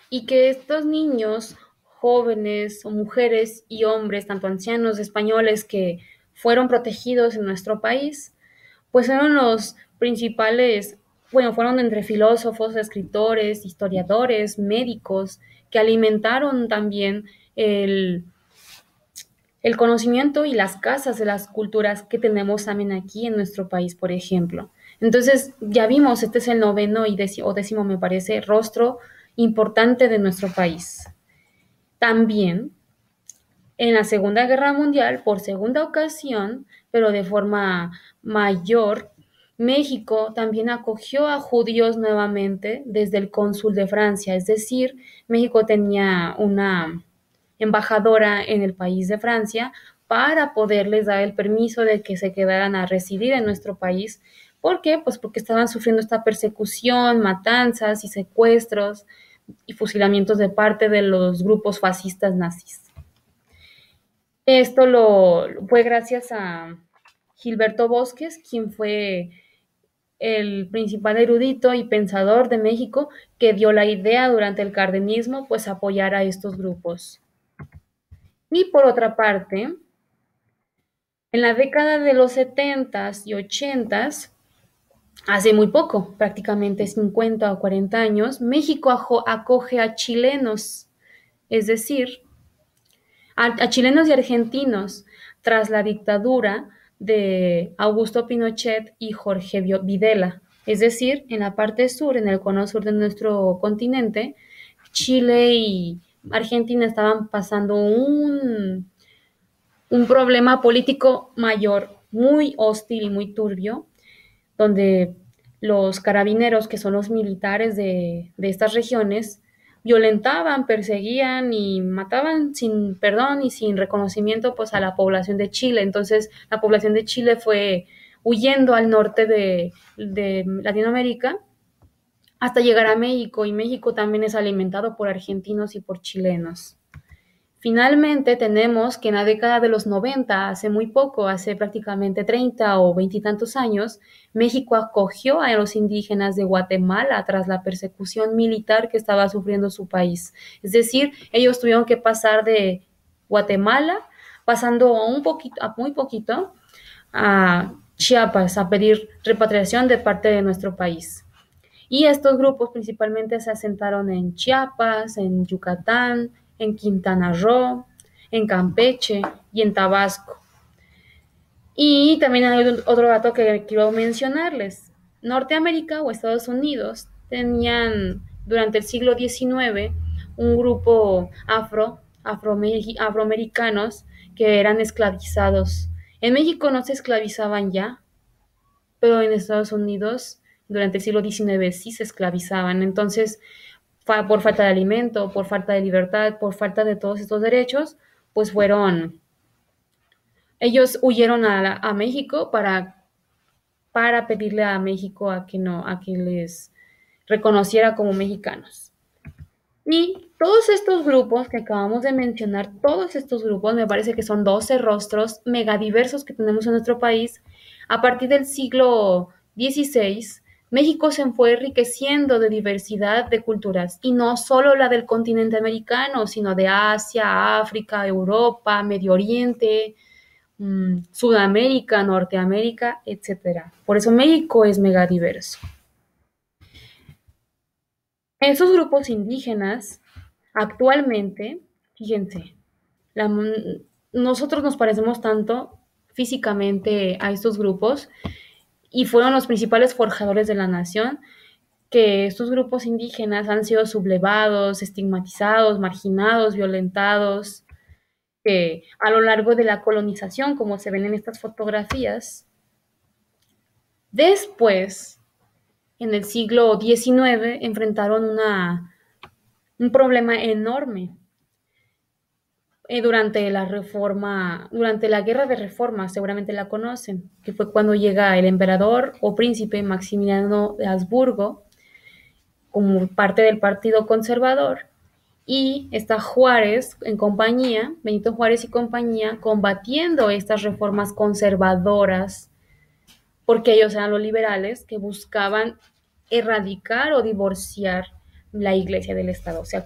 y que estos niños, jóvenes o mujeres y hombres, tanto ancianos españoles que fueron protegidos en nuestro país, pues fueron los principales, bueno, fueron entre filósofos, escritores, historiadores, médicos, que alimentaron también el, el conocimiento y las casas de las culturas que tenemos también aquí en nuestro país, por ejemplo. Entonces, ya vimos, este es el noveno o décimo, me parece, rostro importante de nuestro país. También, en la Segunda Guerra Mundial, por segunda ocasión, pero de forma mayor, México también acogió a judíos nuevamente desde el cónsul de Francia, es decir, México tenía una embajadora en el país de Francia para poderles dar el permiso de que se quedaran a residir en nuestro país. ¿Por qué? Pues porque estaban sufriendo esta persecución, matanzas y secuestros y fusilamientos de parte de los grupos fascistas nazis. Esto fue gracias a Gilberto Bosques, quien fue el principal erudito y pensador de México que dio la idea durante el cardenismo, pues apoyar a estos grupos. Y por otra parte, en la década de los 70s y 80s, hace muy poco, prácticamente 50 o 40 años, México acoge a chilenos, es decir, a chilenos y argentinos tras la dictadura de Augusto Pinochet y Jorge Videla. Es decir, en la parte sur, en el cono sur de nuestro continente, Chile y Argentina estaban pasando un problema político mayor, muy hostil y muy turbio, donde los carabineros, que son los militares de estas regiones, violentaban, perseguían y mataban sin perdón y sin reconocimiento pues a la población de Chile. Entonces la población de Chile fue huyendo al norte de Latinoamérica hasta llegar a México, y México también es alimentado por argentinos y por chilenos. Finalmente tenemos que en la década de los 90, hace muy poco, hace prácticamente 30 o 20 y tantos años, México acogió a los indígenas de Guatemala tras la persecución militar que estaba sufriendo su país. Es decir, ellos tuvieron que pasar de Guatemala, pasando a muy poquito, a Chiapas a pedir repatriación de parte de nuestro país. Y estos grupos principalmente se asentaron en Chiapas, en Yucatán, en Quintana Roo, en Campeche y en Tabasco. Y también hay otro dato que quiero mencionarles. Norteamérica o Estados Unidos tenían durante el siglo XIX un grupo afroamericanos que eran esclavizados. En México no se esclavizaban ya, pero en Estados Unidos durante el siglo XIX sí se esclavizaban. Entonces, por falta de alimento, por falta de libertad, por falta de todos estos derechos, pues ellos huyeron a México para pedirle a México a que no, a que les reconociera como mexicanos. Y todos estos grupos que acabamos de mencionar, todos estos grupos, me parece que son 12 rostros megadiversos que tenemos en nuestro país. A partir del siglo XVI, México se fue enriqueciendo de diversidad de culturas, y no solo la del continente americano, sino de Asia, África, Europa, Medio Oriente, Sudamérica, Norteamérica, etcétera. Por eso México es megadiverso. Esos grupos indígenas actualmente, fíjense, la- nosotros nos parecemos tanto físicamente a estos grupos, y fueron los principales forjadores de la nación, que estos grupos indígenas han sido sublevados, estigmatizados, marginados, violentados, que a lo largo de la colonización, como se ven en estas fotografías. Después, en el siglo XIX, enfrentaron un problema enorme durante la Guerra de Reforma, seguramente la conocen, que fue cuando llega el emperador o príncipe Maximiliano de Habsburgo como parte del Partido Conservador, y está Juárez en compañía, Benito Juárez y compañía, combatiendo estas reformas conservadoras, porque ellos eran los liberales que buscaban erradicar o divorciar la iglesia del Estado. O sea,